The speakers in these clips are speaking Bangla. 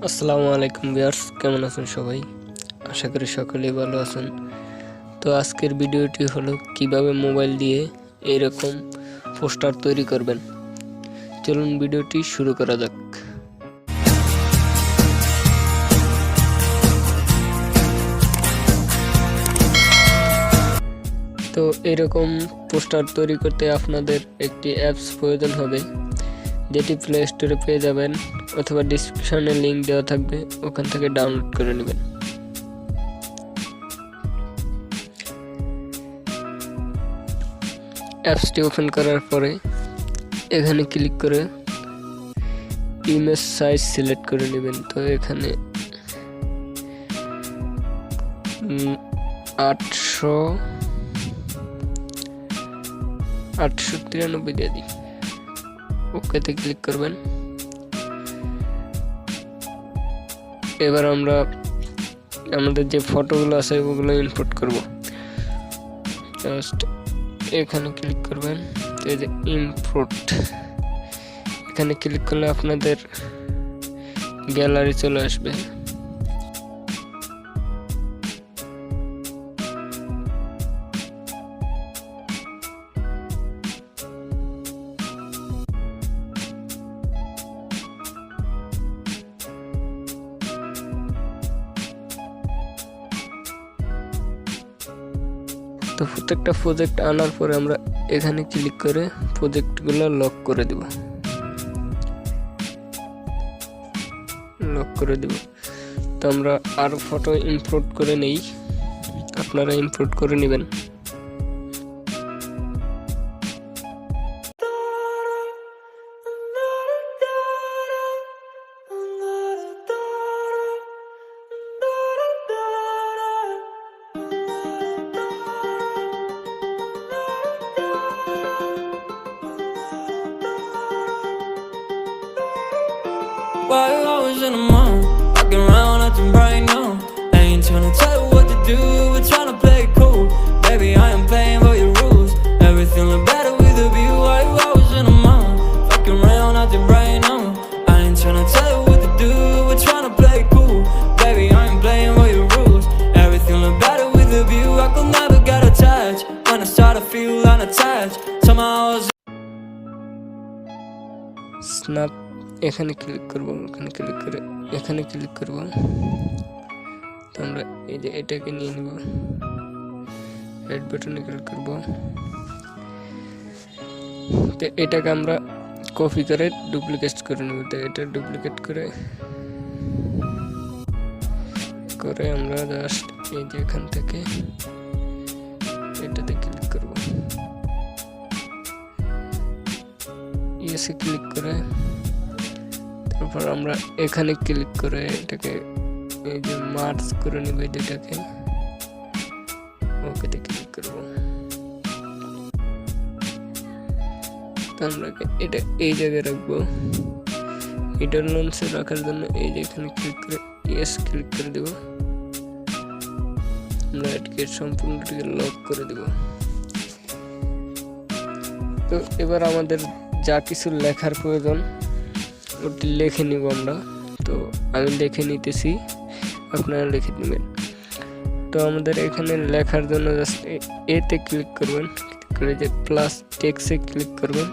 আসসালামু আলাইকুম ভিউয়ার্স, কেমন আছেন সবাই? আশা করি সকলেই ভালো আছেন। তো আজকের ভিডিওটি হলো কিভাবে মোবাইল দিয়ে এরকম পোস্টার তৈরি করবেন। চলুন ভিডিওটি শুরু করা যাক। তো এরকম পোস্টার তৈরি করতে আপনাদের একটি অ্যাপস প্রয়োজন হবে, যেটি প্লে স্টোরে পেয়ে যাবেন অথবা ডিসক্রিপশনে লিংক দেওয়া থাকবে, ওখান থেকে ডাউনলোড করে নেবেন। অ্যাপসটি ওপেন করার পরে এখানে ক্লিক করে ইমেজ সাইজ সিলেক্ট করে নেবেন। তো এখানে 893 দিয়ে দিই, ওকেতে ক্লিক করবেন। এবার আমরা আমাদের যে ফটোগুলো আছে ওগুলো ইম্পোর্ট করব। জাস্ট এখানে ক্লিক করবেন, এই যে ইম্পোর্ট, এখানে ক্লিক করলে আপনাদের গ্যালারি চলে আসবে। তো প্রত্যেকটা প্রজেক্ট আনার পরে আমরা এখানে ক্লিক করে প্রজেক্টগুলো লক করে দেব। তো আমরা আরো ফটো ইম্পোর্ট করে নেই, আপনারা ইম্পোর্ট করে নেবেন। Why you always in the mood? Walking around acting bright now. I ain't tryna tell you what to do, we're tryna play it cool. Baby, I am playing by your rules. Everything look better with a view. Why you always in the mood? Walking around acting bright now. I ain't tryna tell you what to do, we're tryna play it cool. Baby, I am playing by your rules. Everything look better with a view. I could never get attached. When I start to feel unattached, somehow I was snap এখানে ক্লিক করব, এখানে ক্লিক করে এখানে ক্লিক করব। তো আমরা এই যে এটাকে নিয়ে নেব, রাইট বাটনে ক্লিক করব। তো এটাকে আমরা কপি করে ডুপ্লিকেট করে নেব। তো এটা ডুপ্লিকেট করে আমরা জাস্ট এই যে এখান থেকে এটাতে ক্লিক করব, ইয়েসে ক্লিক করে তারপর আমরা এখানে ক্লিক করে এটাকে এই যে মার্জ করে নিব, এটাকে ওকেতে ক্লিক করব। তো আমরা এটা এই জায়গায় রাখবো। এটা লঞ্চে রাখার জন্য এই যে এখানে ক্লিক করে ইয়েস ক্লিক করে দেব। আমরা এটাকে সম্পূর্ণটাকে লক করে দেব। তো এবার আমাদের যা কিছু লেখার প্রয়োজন ওটি লিখে নিব আমরা। তো আমি লিখে নিতেছি, আপনারা লিখে নেবেন। তো আমাদের এখানে লেখার জন্য জাস্ট এতে ক্লিক করবেন, ক্লিক করে যে প্লাস টেক্সটে ক্লিক করবেন,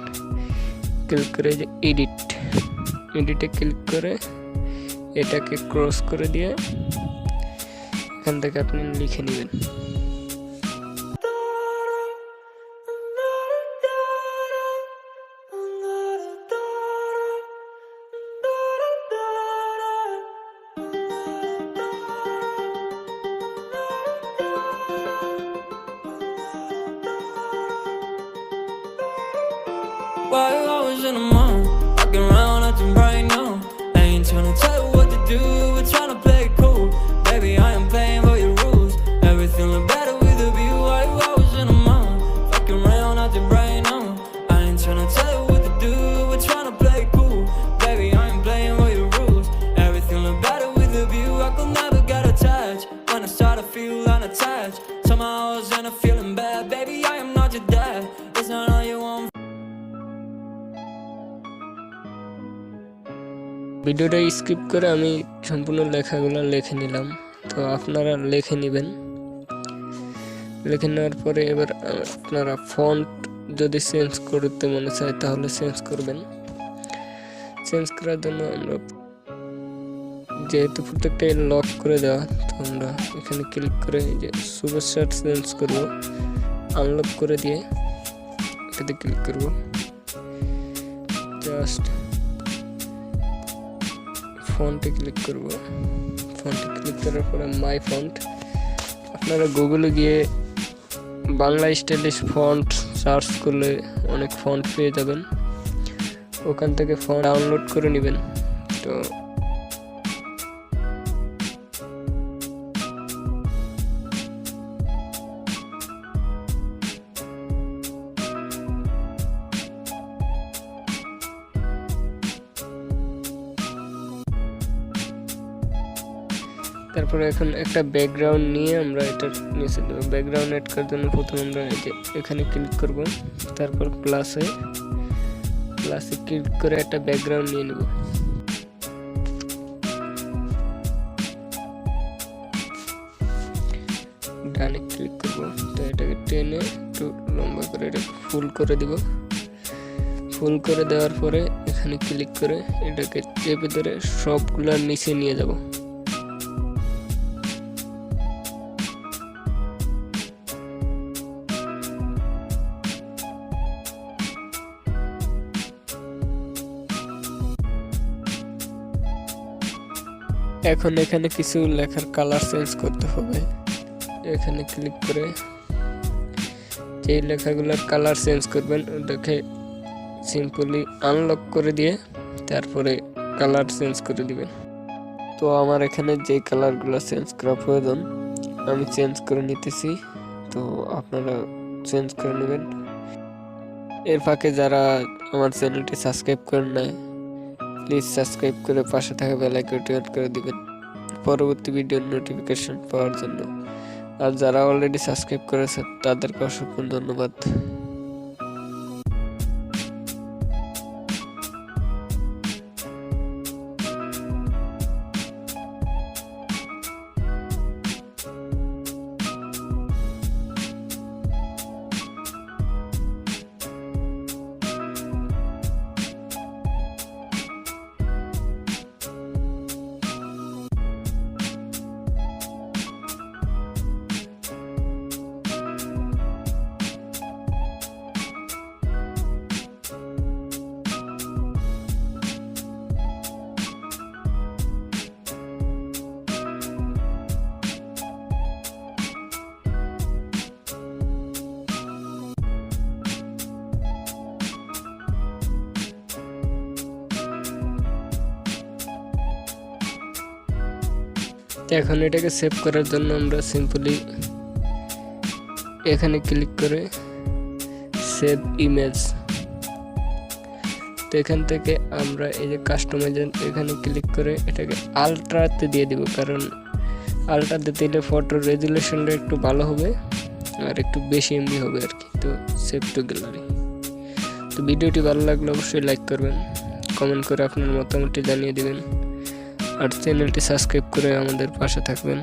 ক্লিক করে যে এডিটে ক্লিক করে এটাকে ক্রস করে দিয়ে এখান থেকে আপনি লিখে নেবেন। Why you always in the mood? Walking around acting bright now. I ain't tryna tell you what to do, we're tryna play it cool. Baby, I am playing by your rules. Everything look better with a view. Why you always in the mood? Walking around acting bright now. I ain't tryna tell you what to do, we're tryna play it cool. Baby, I am playing by your rules. Everything look better with a view. I could never get attached. When I start to feel unattached, somehow I was in a feeling bad. Baby, I am not your dad. It's not all you want. ভিডিওটা স্কিপ করে আমি সম্পূর্ণ লেখাগুলো লিখে নিলাম। তো আপনারা লিখে নেবেন। লিখে নেওয়ার পরে এবার আপনারা ফন্ট যদি চেঞ্জ করতে মনে চায় তাহলে চেঞ্জ করবেন। চেঞ্জ করার জন্য আমরা যেহেতু প্রত্যেকটাই লক করে দেওয়া, তো আমরা এখানে ক্লিক করে এই যে সুপারস্টার চেঞ্জ করব, আনলক করে দিয়ে এটাতে ক্লিক করব। জাস্ট ফন্টে ক্লিক করব। ফন্টে ক্লিক করার পরে মাই ফন্ট, আপনারা গুগলে গিয়ে বাংলা স্টাইলিশ ফন্ট সার্চ করলে অনেক ফন্ট পেয়ে যাবেন। ওখান থেকে ফন্ট ডাউনলোড করে নেবেন। তো তারপরে এখন একটা ব্যাকগ্রাউন্ড নিয়ে আমরা এটার নিচে দেবো। ব্যাকগ্রাউন্ড এড করার জন্য প্রথমে আমরা এই যে এখানে ক্লিক করব, তারপর প্লাসে ক্লিক করে একটা ব্যাকগ্রাউন্ড নিয়ে নেব। ডানে ক্লিক করব, তো এটাকে টেনে একটু লম্বা করে এটা ফুল করে দিব। ফুল করে দেওয়ার পরে এখানে ক্লিক করে এটাকে চেপে ধরে সবগুলোর নিচে নিয়ে যাব। এখন এখানে কিছু লেখার কালার চেঞ্জ করতে হবে। এখানে ক্লিক করে যে লেখাগুলোর কালার চেঞ্জ করবেন ওটাকে সিম্পলি আনলক করে দিয়ে তারপরে কালার চেঞ্জ করে দিবেন। তো আমার এখানে যে কালারগুলো চেঞ্জ করা প্রয়োজন আমি চেঞ্জ করে নিতেছি, তো আপনারা চেঞ্জ করে নেবেন। এর ফাঁকে যারা আমার চ্যানেলটি সাবস্ক্রাইব করেন নাই প্লিজ সাবস্ক্রাইব করে পাশে থাকা বেল আইকনটি অন করে দিবেন পরবর্তী ভিডিওর নোটিফিকেশন পাওয়ার জন্য। আর যারা অলরেডি সাবস্ক্রাইব করেছেন তাদেরকে অসংখ্য ধন্যবাদ। এখন এটাকে সেভ করার জন্য আমরা সিম্পলি এখানে ক্লিক করে সেভ ইমেজ, তো এখান থেকে আমরা এই যে কাস্টমাইজ এখানে ক্লিক করে এটাকে আলট্রাতে দিয়ে দিব, কারণ আলট্রাতে দিলে ফটোর রেজুলেশনটা একটু ভালো হবে আর একটু বেশি এমবি হবে আর কি। তো সেভ টু গ্যালারি। তো ভিডিওটি ভালো লাগলে অবশ্যই লাইক করবেন, কমেন্ট করে আপনার মতামতটি জানিয়ে দিবেন আর চ্যানেলটি সাবস্ক্রাইব করে আমাদের পাশে থাকবেন।